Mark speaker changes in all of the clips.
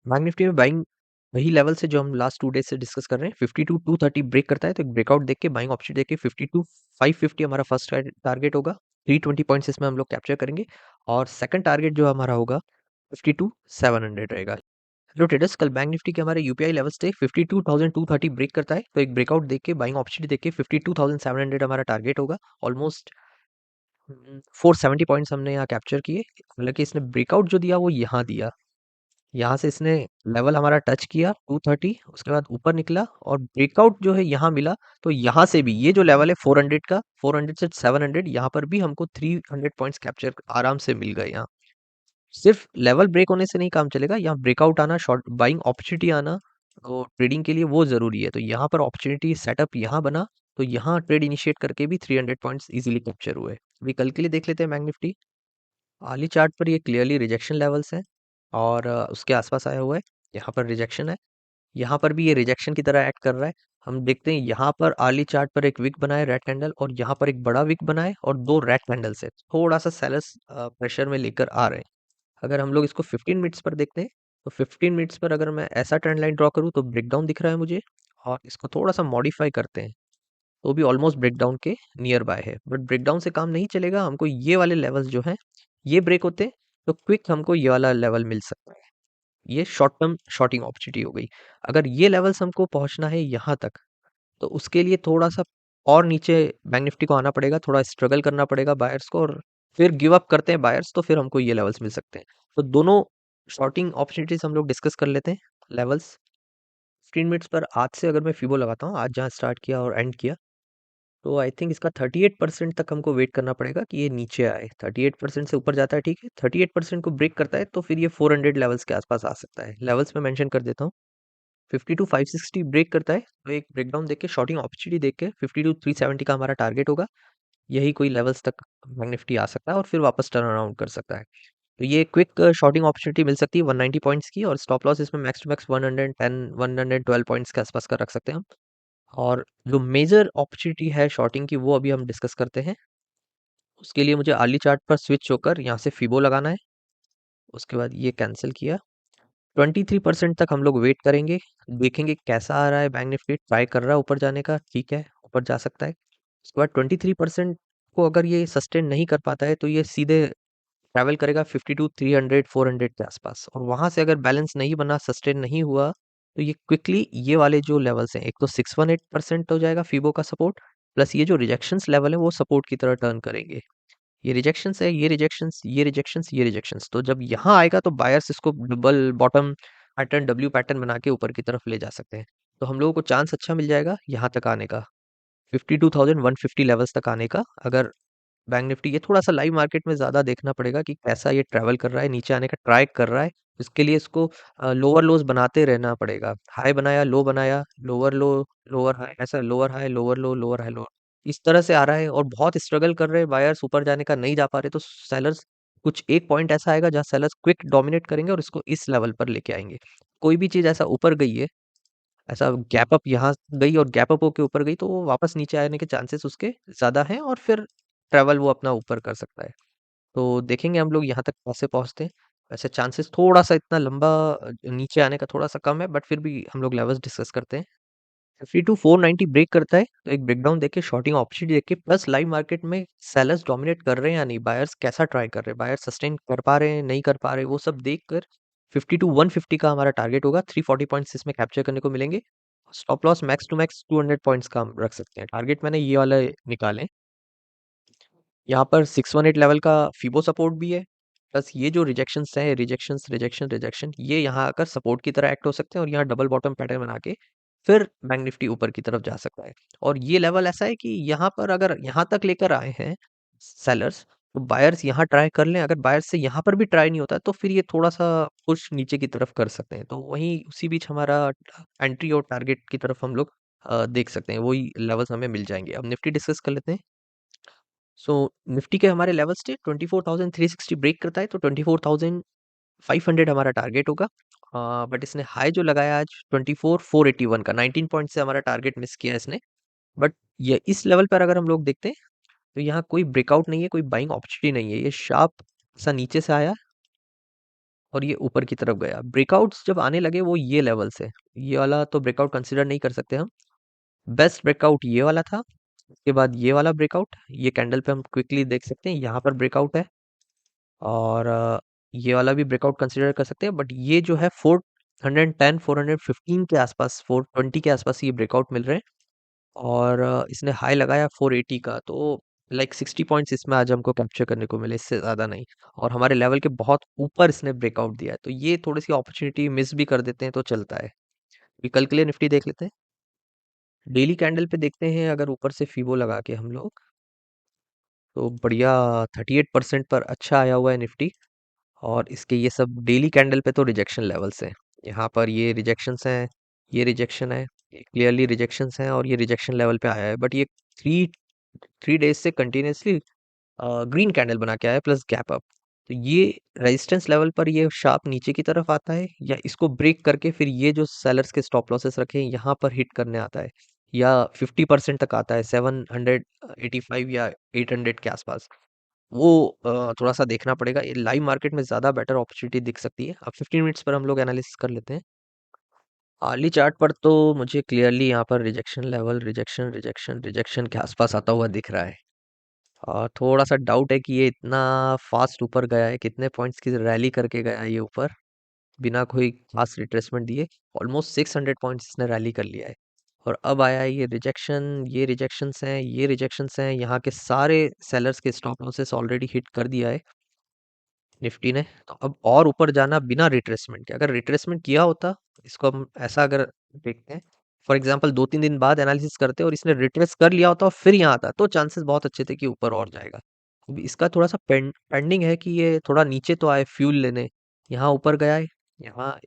Speaker 1: Bank Nifty में buying वही level से जो हम लास्ट 2 डेज से डिस्कस कर रहे हैं। 52,230 ब्रेक करता है तो एक ब्रेकआउट देख के बाइंग ऑप्शन देख के 52,550 हमारा फर्स्ट टारगेट होगा। 320 पॉइंट्स इसमें हम लोग कैप्चर करेंगे और सेकंड टारगेट जो हमारा होगा 52,700 रहेगा। हेलो ट्रेडर्स, कल बैंक निफ्टी के हमारे यूपीआई लेवल्स थे। 52,230 ब्रेक करता है तो एक ब्रेकआउट देख के बाइंग ऑप्शन देख के 52,700 हमारा टारगेट होगा। ऑलमोस्ट 470 पॉइंट्स हमने यहाँ कैप्चर किए। हालांकि इसने ब्रेकआउट जो दिया वो यहाँ दिया, यहाँ से इसने लेवल हमारा टच किया 230, उसके बाद ऊपर निकला और ब्रेकआउट जो है यहाँ मिला। तो यहाँ से भी ये जो लेवल है 400 का, 400 से 700, यहाँ पर भी हमको 300 पॉइंट्स कैप्चर आराम से मिल गए। यहाँ सिर्फ लेवल ब्रेक होने से नहीं काम चलेगा, यहाँ ब्रेकआउट आना, शॉर्ट बाइंग अपॉर्चुनिटी आना तो ट्रेडिंग के लिए वो जरूरी है। तो यहाँ पर अपॉर्चुनिटी सेटअप यहाँ बना तो यहाँ ट्रेड इनिशिएट करके भी 300 पॉइंट्स इजीली कैप्चर हुए। अभी कल के लिए देख लेते हैं बैंक निफ्टी। आली चार्ट पर ये क्लियरली रिजेक्शन लेवल्स है और उसके आसपास आया हुआ है। यहाँ पर रिजेक्शन है, यहाँ पर भी ये रिजेक्शन की तरह एक्ट कर रहा है। हम देखते हैं यहाँ पर आर्ली चार्ट पर एक विक बना है रेड कैंडल और यहाँ पर एक बड़ा विक बना है और दो रेड कैंडल्स है। थोड़ा सा सेलर्स प्रेशर में लेकर आ रहे हैं। अगर हम लोग इसको 15 मिनट्स पर देखते हैं तो 15 मिनट्स पर अगर मैं ऐसा ट्रेंड लाइन ड्रॉ करूँ तो ब्रेकडाउन दिख रहा है मुझे। और इसको थोड़ा सा मॉडिफाई करते हैं तो भी ऑलमोस्ट ब्रेकडाउन के नियर बाय है। बट ब्रेकडाउन से काम नहीं चलेगा, हमको ये वाले लेवल्स जो हैं ये ब्रेक होते तो क्विक हमको ये वाला लेवल मिल सकता है। ये शॉर्ट टर्म शॉर्टिंग अपॉर्चुनिटी हो गई। अगर ये लेवल्स हमको पहुंचना है यहाँ तक तो उसके लिए थोड़ा सा और नीचे बैंक निफ्टी को आना पड़ेगा, थोड़ा स्ट्रगल करना पड़ेगा बायर्स को, और फिर गिव अप करते हैं बायर्स तो फिर हमको ये लेवल्स मिल सकते हैं। तो दोनों शॉर्टिंग अपॉर्चुनिटीज हम लोग डिस्कस कर लेते हैं। लेवल्स 15 मिनट्स पर आज से अगर मैं फिबो लगाता हूँ, आज जहाँ स्टार्ट किया और एंड किया, तो आई थिंक इसका 38% तक हमको वेट करना पड़ेगा कि ये नीचे आए। 38% से ऊपर जाता है ठीक है, 38% को ब्रेक करता है तो फिर ये 400 लेवल्स के आसपास आ सकता है। लेवल्स में मेंशन कर देता हूँ। 52,560 ब्रेक करता है तो एक ब्रेकडाउन देख के, शॉर्टिंग अपॉर्चुनिटी देख के 52,370 का हमारा टारगेट होगा। यही कोई लेवल्स तक बैंक निफ्टी आ सकता है और फिर वापस टर्न अराउंड कर सकता है। तो ये क्विक शॉर्टिंग अपॉर्चुनिटी मिल सकती है 190 पॉइंट्स की, और स्टॉप लॉस इसमें मैक्स टू मैक्स 110 112 पॉइंट्स के आसपास का रख सकते हैं हम। और जो मेजर अपॉर्चुनिटी है शॉर्टिंग की वो अभी हम डिस्कस करते हैं। उसके लिए मुझे अर्ली चार्ट पर स्विच होकर यहाँ से फिबो लगाना है। उसके बाद ये कैंसिल किया। 23% तक हम लोग वेट करेंगे, देखेंगे कैसा आ रहा है। बैंक निफ्टी ट्राई कर रहा है ऊपर जाने का, ठीक है ऊपर जा सकता है। उसके बाद 23% को अगर ये सस्टेन नहीं कर पाता है तो ये सीधे ट्रैवल करेगा 52 300 400 के आसपास, और वहां से अगर बैलेंस नहीं बना, सस्टेन नहीं हुआ, तो ये क्विकली ये वाले जो लेवल्स हैं, एक तो 618% हो जाएगा फीबो का सपोर्ट, प्लस ये जो रिजेक्शंस लेवल है वो सपोर्ट की तरह टर्न करेंगे। ये रिजेक्शंस है, ये रिजेक्शंस, ये रिजेक्शंस, ये रिजेक्शंस, तो जब यहाँ आएगा तो बायर्स इसको double bottom pattern, W pattern बना के ऊपर की तरफ ले जा सकते हैं। तो हम लोगों को चांस अच्छा मिल जाएगा यहाँ तक आने का, 52,150 लेवल्स तक आने का। अगर बैंक निफ्टी, ये थोड़ा सा लाइव मार्केट में ज़्यादा देखना पड़ेगा कि कैसा ये ट्रैवल कर रहा है, नीचे आने का ट्राई कर रहा है। इसके लिए इसको लोअर लोज बनाते रहना पड़ेगा। हाई बनाया, लो बनाया, लोअर लो, लोअर हाई, ऐसा लोअर हाई, लोअर लो, लोअर हाई, लोअर, इस तरह से आ रहा है। और बहुत स्ट्रगल कर रहे हैं बायर्स, ऊपर जाने का नहीं जा पा रहे, तो सेलर्स, कुछ एक पॉइंट ऐसा आएगा जहाँ सेलर्स क्विक डोमिनेट करेंगे और इसको इस लेवल पर लेके आएंगे। कोई भी चीज़ ऐसा ऊपर गई है, ऐसा गैप अप यहाँ गई और गैप अप होके ऊपर गई, तो वो वापस नीचे आने के चांसेस उसके ज़्यादा हैं और फिर ट्रैवल वो अपना ऊपर कर सकता है। तो देखेंगे हम लोग यहाँ तक कैसे पहुँचते हैं। वैसे चांसेस थोड़ा सा इतना लंबा नीचे आने का थोड़ा सा कम है, बट फिर भी हम लोग लेवल्स डिस्कस करते हैं। 52 490 ब्रेक करता है तो एक ब्रेकडाउन देके, शॉर्टिंग अपॉर्चुनिटी देख के, प्लस लाइव मार्केट में सेलर्स डोमिनेट कर रहे हैं या नहीं, बायर्स कैसा ट्राई कर रहे हैं, बायर्स सस्टेन कर पा रहे हैं नहीं कर पा रहे, वो सब देख कर 52 150 का हमारा टारगेट होगा। 340 पॉइंट्स इसमें कैप्चर करने को मिलेंगे। Stop loss max to max 200 points का हम रख सकते हैं। टारगेट मैंने ये वाला निकाले। यहाँ पर 618 लेवल का फीबो सपोर्ट भी है, प्लस ये जो रिजेक्शंस है, रिजेक्शंस, रिजेक्शन, रिजेक्शन, ये यहाँ आकर सपोर्ट की तरह एक्ट हो सकते हैं और यहाँ डबल बॉटम पैटर्न बना के फिर बैंक निफ्टी ऊपर की तरफ जा सकता है। और ये लेवल ऐसा है कि यहाँ पर अगर यहाँ तक लेकर आए हैं सेलर्स, तो बायर्स यहाँ ट्राई कर लें। अगर बायर्स से यहाँ पर भी ट्राई नहीं होता तो फिर ये थोड़ा सा पुश नीचे की तरफ कर सकते हैं। तो वहीं उसी बीच हमारा एंट्री और टारगेट की तरफ हम लोग देख सकते हैं, वही लेवल्स हमें मिल जाएंगे। अब निफ्टी डिस्कस कर लेते हैं। सो निफ्टी के हमारे लेवल्स थे 24,360 ब्रेक करता है तो 24,500 हमारा टारगेट होगा। बट इसने हाई जो लगाया आज 24,481 का, 19 पॉइंट से हमारा टारगेट मिस किया इसने। बट ये इस लेवल पर अगर हम लोग देखते हैं तो यहाँ कोई ब्रेकआउट नहीं है, कोई बाइंग अपॉर्चुनिटी नहीं है। ये शार्प सा नीचे से आया और ये ऊपर की तरफ गया। ब्रेकआउट्स जब आने लगे वो ये लेवल से, ये वाला तो ब्रेकआउट कंसिडर नहीं कर सकते हम। बेस्ट ब्रेकआउट ये वाला था। उसके बाद ये वाला ब्रेकआउट, ये कैंडल पे हम क्विकली देख सकते हैं, यहाँ पर ब्रेकआउट है। और ये वाला भी ब्रेकआउट कंसिडर कर सकते हैं, बट ये जो है 410 415 के आसपास, 420 के आसपास ये ब्रेकआउट मिल रहे हैं। और इसने हाई लगाया 480 का, तो लाइक 60 पॉइंट्स इसमें आज हमको कैप्चर करने को मिले, इससे ज़्यादा नहीं। और हमारे लेवल के बहुत ऊपर इसने ब्रेकआउट दिया है, तो ये थोड़ी सी अपॉर्चुनिटी मिस भी कर देते हैं तो चलता है। अभी कल के लिए निफ्टी देख लेते हैं। डेली कैंडल पे देखते हैं, अगर ऊपर से फीबो लगा के हम लोग, तो बढ़िया 38% पर अच्छा आया हुआ है निफ्टी। और इसके ये सब डेली कैंडल पे तो रिजेक्शन लेवल्स हैं। यहाँ पर ये रिजेक्शंस हैं, ये रिजेक्शन है, क्लियरली रिजेक्शंस हैं, और ये रिजेक्शन लेवल पे आया है। बट ये थ्री थ्री डेज से कंटिन्यूसली ग्रीन कैंडल बना के आया है, प्लस गैप अप। तो ये रेजिस्टेंस लेवल पर ये शार्प नीचे की तरफ आता है, या इसको ब्रेक करके फिर ये जो सेलर्स के स्टॉप लॉसेस रखे हैं यहाँ पर हिट करने आता है, या 50% तक आता है, 785 या 800 के आसपास। वो थोड़ा सा देखना पड़ेगा। ये लाइव मार्केट में ज़्यादा बेटर अपॉर्चुनिटी दिख सकती है। अब 15 मिनट्स पर हम लोग एनालिसिस कर लेते हैं। आर्ली चार्ट पर तो मुझे क्लियरली यहाँ पर rejection level, rejection rejection rejection के आसपास आता हुआ दिख रहा है। और थोड़ा सा डाउट है कि ये इतना फास्ट ऊपर गया है, कितने पॉइंट्स की रैली करके गया है ये ऊपर, बिना कोई खास रिट्रेसमेंट दिए। ऑलमोस्ट 600 पॉइंट्स इसने रैली कर लिया है। और अब आया है ये रिजेक्शन, ये रिजेक्शंस हैं, ये रिजेक्शंस हैं। यहाँ के सारे सेलर्स के स्टॉप लॉसेस ऑलरेडी हिट कर दिया है निफ्टी ने। तो अब और ऊपर जाना बिना रिट्रेसमेंट के, अगर रिट्रेसमेंट किया होता, इसको हम ऐसा अगर देखते हैं, फॉर एग्जांपल 2-3 दिन बाद एनालिसिस करते और इसने रिट्रेस कर लिया होता और फिर यहाँ आता, तो चांसेस बहुत अच्छे थे कि ऊपर और जाएगा। अब इसका थोड़ा सा पेंडिंग है कि ये थोड़ा नीचे तो आए फ्यूल लेने, यहाँ ऊपर गया है, यहाँ,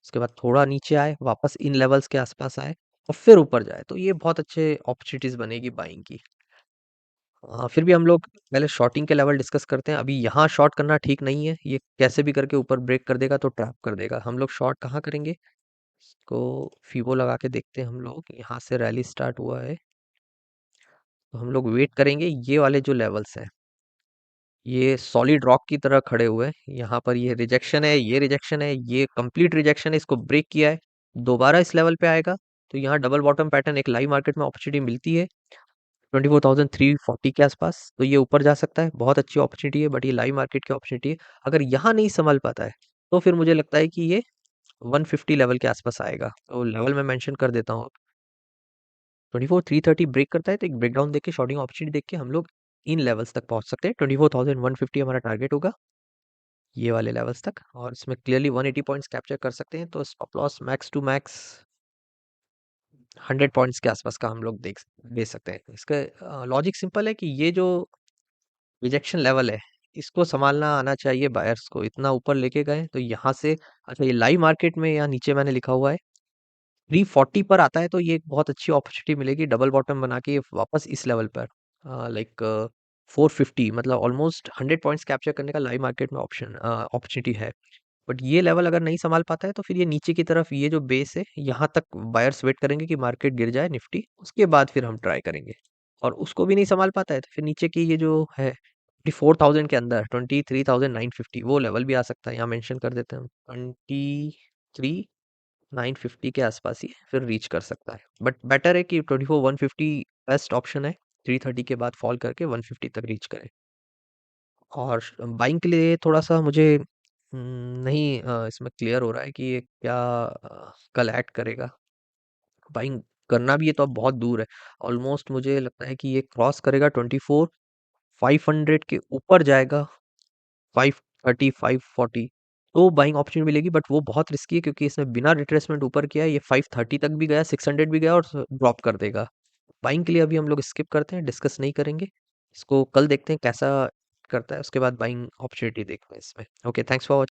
Speaker 1: उसके बाद थोड़ा नीचे आए, वापस इन लेवल्स के आसपास आए, और फिर ऊपर जाए, तो ये बहुत अच्छे अपॉर्चुनिटीज बनेगी बाइंग की। फिर भी हम लोग पहले शॉर्टिंग के लेवल डिस्कस करते हैं। अभी यहाँ शॉर्ट करना ठीक नहीं है, ये कैसे भी करके ऊपर ब्रेक कर देगा तो ट्रैप कर देगा। हम लोग शॉर्ट कहाँ करेंगे, इसको फीबो लगा के देखते हैं। हम लोग यहाँ से रैली स्टार्ट हुआ है, तो हम लोग वेट करेंगे। ये वाले जो लेवल्स हैं, ये सॉलिड रॉक की तरह खड़े हुए हैं। यहाँ पर ये रिजेक्शन है, ये रिजेक्शन है, ये कंप्लीट रिजेक्शन है, इसको ब्रेक किया है, दोबारा इस लेवल पे आएगा, तो यहाँ डबल बॉटम पैटर्न एक लाइव मार्केट में अपॉर्चुनिटी मिलती है 24,340 के आसपास, तो ये ऊपर जा सकता है, बहुत अच्छी अपॉर्चुनिटी है। बट ये लाइव मार्केट की अपॉर्चुनिटी है, अगर यहाँ नहीं संभल पाता है तो फिर मुझे लगता है कि ये 150 लेवल के आसपास आएगा। तो लेवल मैं मेंशन कर देता हूँ। 24,330 ब्रेक करता है तो एक ब्रेकडाउन देख के, शॉर्टिंग अपॉर्चुनिटी देख के हम लोग इन लेवल्स तक पहुंच सकते हैं। 24,150 हमारा टारगेट होगा, ये वाले लेवल्स तक। और इसमें क्लियरली 180 पॉइंट्स कैप्चर कर सकते हैं, तो stop loss max to max 100 points के आसपास का हम लोग दे सकते हैं। इसका लॉजिक सिंपल है कि ये जो रिजेक्शन लेवल है, इसको संभालना आना चाहिए बायर्स को। इतना ऊपर लेके गए तो यहाँ से, अच्छा ये लाइव मार्केट में यहाँ नीचे मैंने लिखा हुआ है 340 पर आता है, तो ये एक बहुत अच्छी अपॉर्चुनिटी मिलेगी डबल बॉटम बना के वापस इस लेवल पर, लाइक 450, मतलब ऑलमोस्ट 100 पॉइंट्स कैप्चर करने का लाइव मार्केट में ऑप्शन अपॉर्चुनिटी है। बट ये लेवल अगर नहीं संभाल पाता है तो फिर ये नीचे की तरफ, ये जो बेस है यहाँ तक बायर्स वेट करेंगे कि मार्केट गिर जाए निफ्टी, उसके बाद फिर हम ट्राई करेंगे। और उसको भी नहीं संभाल पाता है तो फिर नीचे की ये जो है 24,000 के अंदर 23,950 वो लेवल भी आ सकता है, यहाँ मेंशन कर देते हैं हम 23,950 के आसपास ही फिर रीच कर सकता है। बट बेटर है कि 24,150 बेस्ट ऑप्शन है, 330 के बाद फॉल करके 150 तक रीच करे। और बाइंग के लिए थोड़ा सा मुझे नहीं इसमें क्लियर हो रहा है कि ये क्या कल एक्ट करेगा। बाइंग करना भी है तो अब बहुत दूर है, ऑलमोस्ट मुझे लगता है कि ये क्रॉस करेगा 24,500 के ऊपर जाएगा, 530 540, तो बाइंग अपॉर्चुनिटी मिलेगी। बट वो बहुत रिस्की है क्योंकि इसने बिना रिट्रेसमेंट ऊपर किया है, ये 530 तक भी गया, 600 भी गया और ड्रॉप कर देगा। बाइंग के लिए अभी हम लोग स्किप करते हैं, डिस्कस नहीं करेंगे इसको, कल देखते हैं कैसा करता है, उसके बाद बाइंग अपॉर्चुनिटी देखते हैं इसमें। Okay, thanks for